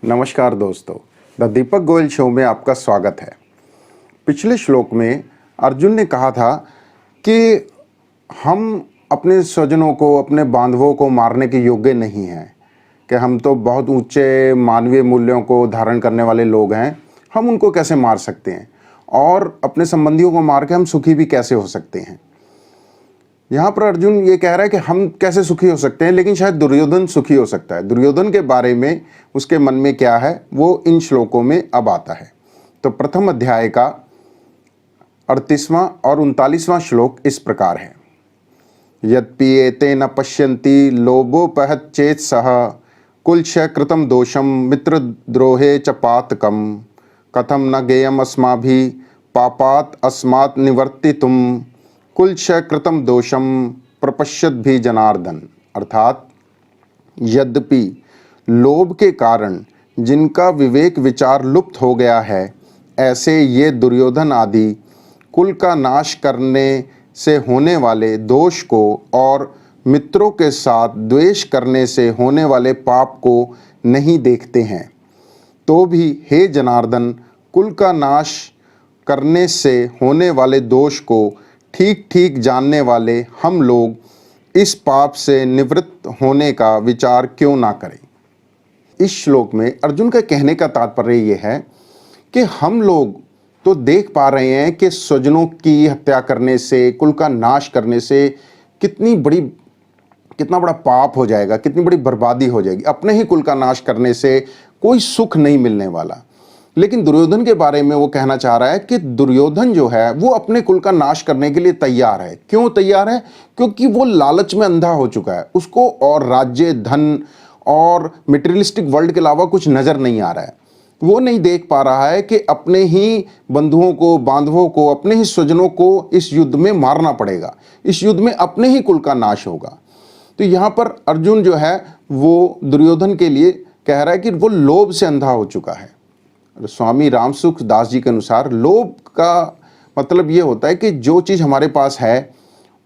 नमस्कार दोस्तों, the Deepak Goyal show में आपका स्वागत है। पिछले श्लोक में अर्जुन ने कहा था कि हम अपने स्वजनों को, अपने बांधवों को मारने के योग्य नहीं हैं, कि हम तो बहुत ऊंचे मानवीय मूल्यों को धारण करने वाले लोग हैं, हम उनको कैसे मार सकते हैं और अपने संबंधियों को मार के हम सुखी भी कैसे हो सकते हैं। यहाँ पर अर्जुन ये कह रहा है कि हम कैसे सुखी हो सकते हैं, लेकिन शायद दुर्योधन सुखी हो सकता है। दुर्योधन के बारे में उसके मन में क्या है वो इन श्लोकों में अब आता है। तो प्रथम अध्याय का 38वां और 39वां श्लोक इस प्रकार है। यद्यपि एते न पश्यन्ति लोभोपहत चेत सह कुलक्षय कृतं दोषम मित्रद्रोहे च पातकम कथम न गेयम अस्माभिः पापात् अस्मात् निवर्तितुम कुलक्षय कृतं दोषम प्रपश्यत भी जनार्दन। अर्थात यद्यपि लोभ के कारण जिनका विवेक विचार लुप्त हो गया है, ऐसे ये दुर्योधन आदि कुल का नाश करने से होने वाले दोष को और मित्रों के साथ द्वेष करने से होने वाले पाप को नहीं देखते हैं, तो भी हे जनार्दन, कुल का नाश करने से होने वाले दोष को ठीक ठीक जानने वाले हम लोग इस पाप से निवृत्त होने का विचार क्यों ना करें। इस श्लोक में अर्जुन का कहने का तात्पर्य ये है कि हम लोग तो देख पा रहे हैं कि स्वजनों की हत्या करने से, कुल का नाश करने से कितना बड़ा पाप हो जाएगा, कितनी बड़ी बर्बादी हो जाएगी। अपने ही कुल का नाश करने से कोई सुख नहीं मिलने वाला। लेकिन दुर्योधन के बारे में वो कहना चाह रहा है कि दुर्योधन जो है वो अपने कुल का नाश करने के लिए तैयार है। क्यों तैयार है? क्योंकि वो लालच में अंधा हो चुका है। उसको और राज्य, धन और मटेरियलिस्टिक वर्ल्ड के अलावा कुछ नजर नहीं आ रहा है। वो नहीं देख पा रहा है कि अपने ही बंधुओं को, बांधवों को, अपने ही स्वजनों को इस युद्ध में मारना पड़ेगा। इस युद्ध में अपने ही कुल का नाश होगा। तो यहाँ पर अर्जुन जो है वो दुर्योधन के लिए कह रहा है कि वो लोभ से अंधा हो चुका है। स्वामी रामसुख दास जी के अनुसार लोभ का मतलब ये होता है कि जो चीज़ हमारे पास है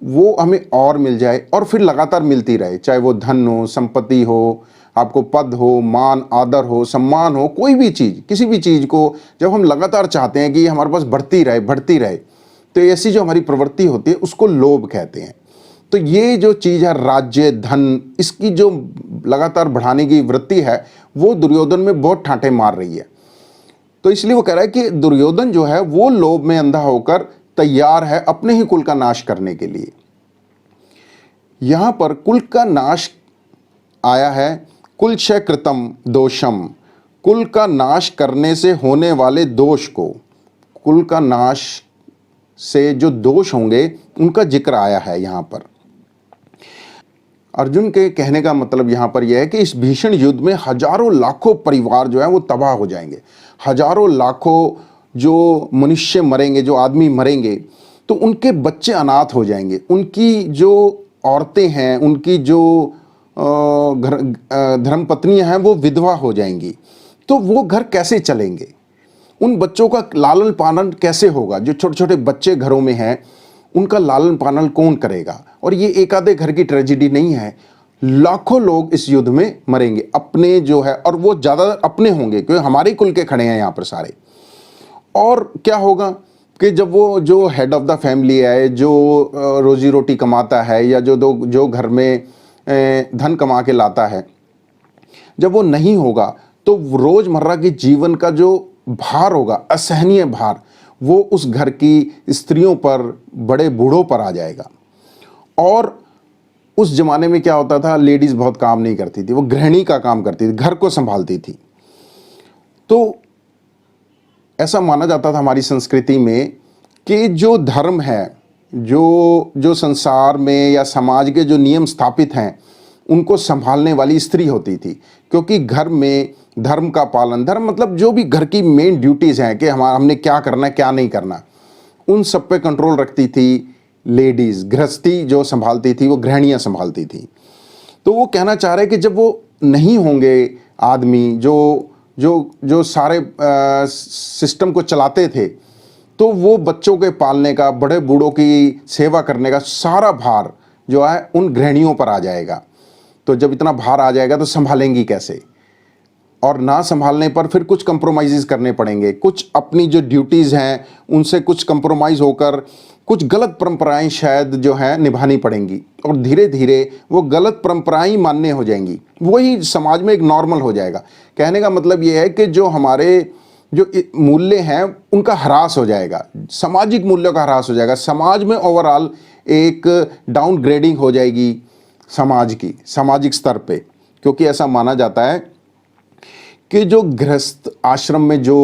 वो हमें और मिल जाए और फिर लगातार मिलती रहे, चाहे वो धन हो, संपत्ति हो, आपको पद हो, मान, आदर हो, सम्मान हो, कोई भी चीज़, किसी भी चीज़ को जब हम लगातार चाहते हैं कि ये हमारे पास बढ़ती रहे, तो ऐसी जो हमारी प्रवृत्ति होती है उसको लोभ कहते हैं। तो ये जो चीज़ है राज्य, धन, इसकी जो लगातार बढ़ाने की वृत्ति है वो दुर्योधन में बहुत ठाठे मार रही है। तो इसलिए वो कह रहा है कि दुर्योधन जो है वो लोभ में अंधा होकर तैयार है अपने ही कुल का नाश करने के लिए। यहां पर कुल का नाश आया है, कुलक्षय कृतं दोषम, कुल का नाश करने से होने वाले दोष को, कुल का नाश से जो दोष होंगे उनका जिक्र आया है यहां पर। अर्जुन के कहने का मतलब यहाँ पर यह है कि इस भीषण युद्ध में हजारों लाखों परिवार जो है वो तबाह हो जाएंगे। हजारों लाखों जो मनुष्य मरेंगे, जो आदमी मरेंगे, तो उनके बच्चे अनाथ हो जाएंगे, उनकी जो औरतें हैं, उनकी जो धर्मपत्नियां हैं वो विधवा हो जाएंगी। तो वो घर कैसे चलेंगे? उन बच्चों का लालन पालन कैसे होगा? जो छोटे छोटे बच्चे घरों में हैं उनका लालन पालन कौन करेगा? और ये एक आधे घर की ट्रेजेडी नहीं है, लाखों लोग इस युद्ध में मरेंगे अपने जो है, और वो ज़्यादा अपने होंगे क्योंकि हमारे कुल के खड़े हैं यहाँ पर सारे। और क्या होगा कि जब वो जो हेड ऑफ द फैमिली है, जो रोजी रोटी कमाता है या जो घर में धन कमा के लाता है, जब वो नहीं होगा तो रोज़मर्रा के जीवन का जो भार होगा, असहनीय भार, वो उस घर की स्त्रियों पर, बड़े बूढ़ों पर आ जाएगा। और उस जमाने में क्या होता था, लेडीज़ बहुत काम नहीं करती थी, वो गृहिणी का काम करती थी, घर को संभालती थी। तो ऐसा माना जाता था हमारी संस्कृति में कि जो धर्म है, जो संसार में या समाज के जो नियम स्थापित हैं उनको संभालने वाली स्त्री होती थी। क्योंकि घर में धर्म का पालन, धर्म मतलब जो भी घर की मेन ड्यूटीज़ हैं कि हमने क्या करना है, क्या नहीं करना, उन सब पे कंट्रोल रखती थी लेडीज़। गृहस्थी जो संभालती थी वो गृहिणियाँ संभालती थी। तो वो कहना चाह रहे कि जब वो नहीं होंगे आदमी जो सारे सिस्टम को चलाते थे, तो वो बच्चों के पालने का, बड़े बूढ़ों की सेवा करने का सारा भार जो है उन गृहिणियों पर आ जाएगा। तो जब इतना भार आ जाएगा तो संभालेंगी कैसे? और ना संभालने पर फिर कुछ कंप्रोमाइज़ करने पड़ेंगे, कुछ अपनी जो ड्यूटीज़ हैं उनसे कुछ कंप्रोमाइज़ होकर कुछ गलत परंपराएं शायद जो हैं निभानी पड़ेंगी, और धीरे धीरे वो गलत परंपराएं मान्य हो जाएंगी, वही समाज में एक नॉर्मल हो जाएगा। कहने का मतलब ये है कि जो हमारे जो मूल्य हैं उनका ह्रास हो जाएगा, सामाजिक मूल्यों का ह्रास हो जाएगा, समाज में ओवरऑल एक डाउनग्रेडिंग हो जाएगी समाज की, सामाजिक स्तर पे। क्योंकि ऐसा माना जाता है कि जो गृहस्थ आश्रम में जो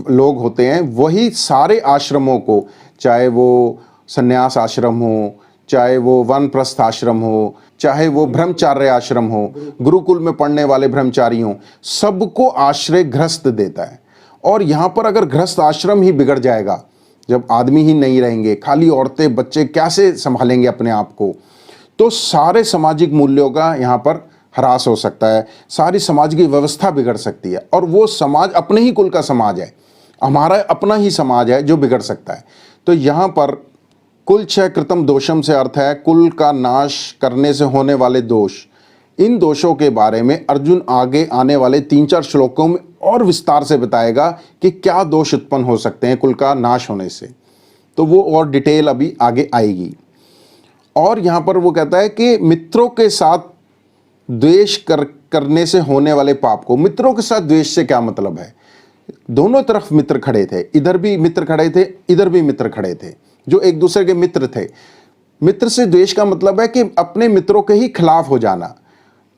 लोग होते हैं वही सारे आश्रमों को, चाहे वो संन्यास आश्रम हो, चाहे वो वानप्रस्थ आश्रम हो, चाहे वो ब्रह्मचार्य आश्रम हो, गुरुकुल में पढ़ने वाले ब्रह्मचारी हों, सबको आश्रय गृहस्थ देता है। और यहाँ पर अगर गृहस्थ आश्रम ही बिगड़ जाएगा, जब आदमी ही नहीं रहेंगे, खाली औरतें बच्चे कैसे संभालेंगे अपने आप को, तो सारे सामाजिक मूल्यों का यहाँ पर ह्रास हो सकता है, सारी समाज की व्यवस्था बिगड़ सकती है। और वो समाज अपने ही कुल का समाज है, हमारा अपना ही समाज है जो बिगड़ सकता है। तो यहाँ पर कुल क्षय कृतम दोषम से अर्थ है कुल का नाश करने से होने वाले दोष। इन दोषों के बारे में अर्जुन आगे आने वाले 3-4 श्लोकों में और विस्तार से बताएगा कि क्या दोष उत्पन्न हो सकते हैं कुल का नाश होने से, तो वो और डिटेल अभी आगे आएगी। और यहाँ पर वो कहता है कि मित्रों के साथ द्वेष करने से होने वाले पाप को, मित्रों के साथ द्वेष से क्या मतलब है, दोनों तरफ मित्र खड़े थे, इधर भी मित्र खड़े थे, इधर भी मित्र खड़े थे जो एक दूसरे के मित्र थे। मित्र से द्वेष का मतलब है कि अपने मित्रों के ही खिलाफ हो जाना।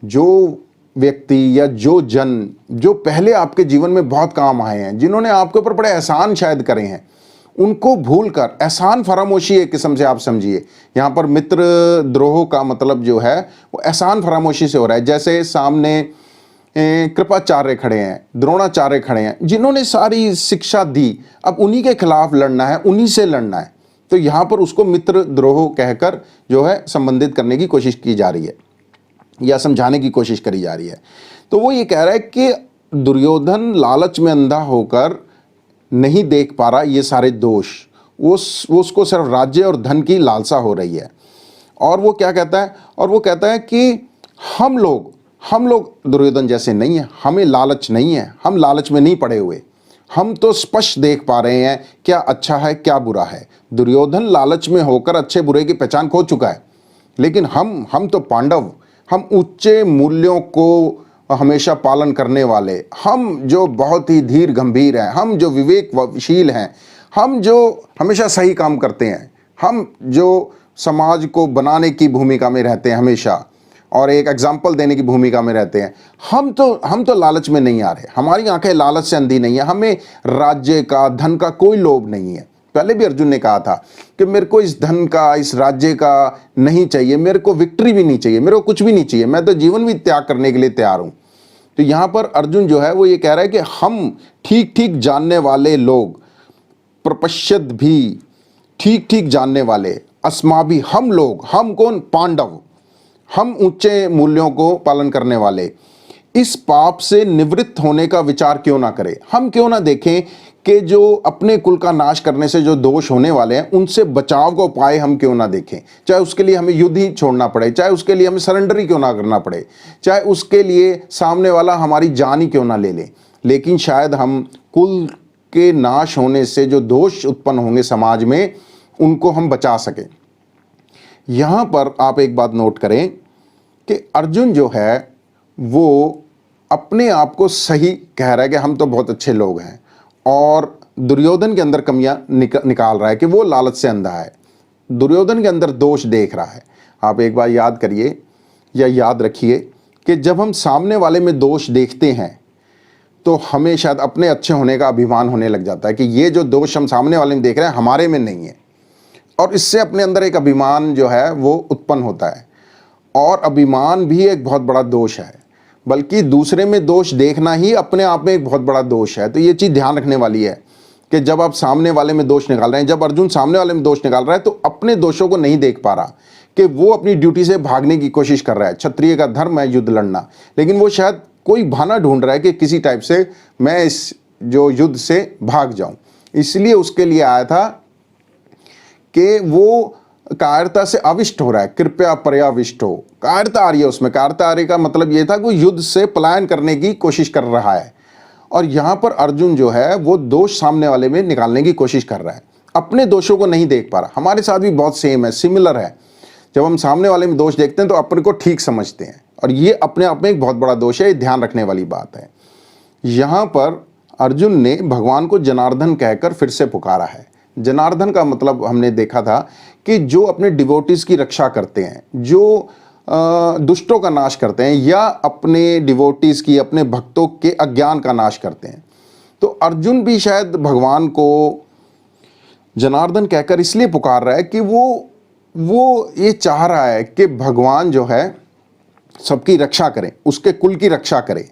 जो व्यक्ति या जो जन जो पहले आपके जीवन में बहुत काम आए हैं, जिन्होंने आपके ऊपर बड़े एहसान शायद करे हैं, उनको भूलकर, एहसान फरामोशी एक किस्म से आप समझिए, यहाँ पर मित्र द्रोह का मतलब जो है वो एहसान फरामोशी से हो रहा है। जैसे सामने कृपाचार्य खड़े हैं, द्रोणाचार्य खड़े हैं, जिन्होंने सारी शिक्षा दी, अब उन्हीं के खिलाफ लड़ना है, उन्हीं से लड़ना है, तो यहाँ पर उसको मित्र द्रोह कहकर जो है संबंधित करने की कोशिश की जा रही है या समझाने की कोशिश करी जा रही है। तो वो ये कह रहा है कि दुर्योधन लालच में अंधा होकर नहीं देख पा रहा ये सारे दोष, वो उसको सिर्फ राज्य और धन की लालसा हो रही है। और वो क्या कहता है, और वो कहता है कि हम लोग दुर्योधन जैसे नहीं है, हमें लालच नहीं है, हम लालच में नहीं पड़े हुए, हम तो स्पष्ट देख पा रहे हैं क्या अच्छा है क्या बुरा है। दुर्योधन लालच में होकर अच्छे बुरे की पहचान खो चुका है, लेकिन हम तो पांडव, हम ऊंचे मूल्यों को हमेशा पालन करने वाले, हम जो बहुत ही धीर गंभीर हैं, हम जो विवेकशील हैं, हम जो हमेशा सही काम करते हैं, हम जो समाज को बनाने की भूमिका में रहते हैं हमेशा और एक एग्जाम्पल देने की भूमिका में रहते हैं, हम तो लालच में नहीं आ रहे, हमारी आंखें लालच से अंधी नहीं है, हमें राज्य का धन का कोई लोभ नहीं है। पहले भी अर्जुन ने कहा था कि मेरे को इस धन का, इस राज्य का नहीं चाहिए, मेरे को विक्ट्री भी नहीं चाहिए, मेरे को कुछ भी नहीं चाहिए, मैं तो जीवन भी त्याग करने के लिए तैयार हूं। तो यहां पर अर्जुन जो है वो ये कह रहा है कि हम ठीक ठीक जानने वाले लोग, प्रपश्यत भी ठीक ठीक जानने वाले, अस्मा भी, हम लोग, हम कौन, पांडव, हम ऊंचे मूल्यों को पालन करने वाले, इस पाप से निवृत्त होने का विचार क्यों ना करें। हम क्यों ना देखें कि जो अपने कुल का नाश करने से जो दोष होने वाले हैं उनसे बचाव का उपाय हम क्यों ना देखें, चाहे उसके लिए हमें युद्ध ही छोड़ना पड़े, चाहे उसके लिए हमें सरेंडर ही क्यों ना करना पड़े, चाहे उसके लिए सामने वाला हमारी जान ही क्यों ना ले ले, लेकिन शायद हम कुल के नाश होने से जो दोष उत्पन्न होंगे समाज में उनको हम बचा सकें। यहाँ पर आप एक बात नोट करें कि अर्जुन जो है वो अपने आप को सही कह रहा है कि हम तो बहुत अच्छे लोग हैं, और दुर्योधन के अंदर कमियां निकाल रहा है कि वो लालच से अंधा है, दुर्योधन के अंदर दोष देख रहा है। आप एक बार याद करिए या याद रखिए कि जब हम सामने वाले में दोष देखते हैं तो हमें शायद अपने अच्छे होने का अभिमान होने लग जाता है कि ये जो दोष हम सामने वाले में देख रहे हैं हमारे में नहीं है, और इससे अपने अंदर एक अभिमान जो है वो उत्पन्न होता है। और अभिमान भी एक बहुत बड़ा दोष है, बल्कि दूसरे में दोष देखना ही अपने आप में एक बहुत बड़ा दोष है। तो ये चीज़ ध्यान रखने वाली है कि जब आप सामने वाले में दोष निकाल रहे हैं, जब अर्जुन सामने वाले में दोष निकाल रहा है तो अपने दोषों को नहीं देख पा रहा कि वो अपनी ड्यूटी से भागने की कोशिश कर रहा है। क्षत्रिय का धर्म है युद्ध लड़ना, लेकिन वो शायद कोई बहाना ढूंढ रहा है कि किसी टाइप से मैं इस जो युद्ध से भाग जाऊं। इसलिए उसके लिए आया था कि वो कायरता से अविष्ट हो रहा है, कृपया पर्याविष्ट हो, कायरता आ रही है उसमें। कायरता आ रही का मतलब ये था कि वो युद्ध से पलायन करने की कोशिश कर रहा है। और यहाँ पर अर्जुन जो है वो दोष सामने वाले में निकालने की कोशिश कर रहा है, अपने दोषों को नहीं देख पा रहा। हमारे साथ भी बहुत सेम है, सिमिलर है। जब हम सामने वाले में दोष देखते हैं तो अपने को ठीक समझते हैं, और ये अपने आप में एक बहुत बड़ा दोष है, ये ध्यान रखने वाली बात है। यहाँ पर अर्जुन ने भगवान को जनार्दन कहकर फिर से पुकारा है। जनार्दन का मतलब हमने देखा था कि जो अपने डिवोटीज की रक्षा करते हैं, जो दुष्टों का नाश करते हैं, या अपने डिवोटीज की, अपने भक्तों के अज्ञान का नाश करते हैं। तो अर्जुन भी शायद भगवान को जनार्दन कहकर इसलिए पुकार रहा है कि वो ये चाह रहा है कि भगवान जो है सबकी रक्षा करें, उसके कुल की रक्षा करें।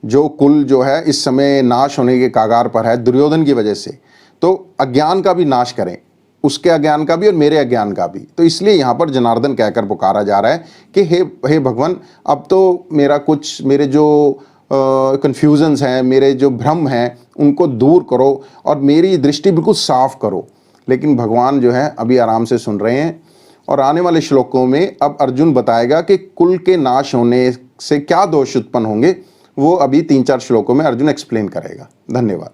जो कुल जो है इस समय नाश होने के कागार पर है दुर्योधन की वजह से, तो अज्ञान का भी नाश करें, उसके अज्ञान का भी और मेरे अज्ञान का भी। तो इसलिए यहाँ पर जनार्दन कहकर पुकारा जा रहा है कि हे भगवान, अब तो मेरे जो कन्फ्यूजन्स हैं, मेरे जो भ्रम हैं, उनको दूर करो और मेरी दृष्टि बिल्कुल साफ करो। लेकिन भगवान जो है अभी आराम से सुन रहे हैं, और आने वाले श्लोकों में अब अर्जुन बताएगा कि कुल के नाश होने से क्या दोष उत्पन्न होंगे, वो अभी 3-4 श्लोकों में अर्जुन एक्सप्लेन करेगा। धन्यवाद।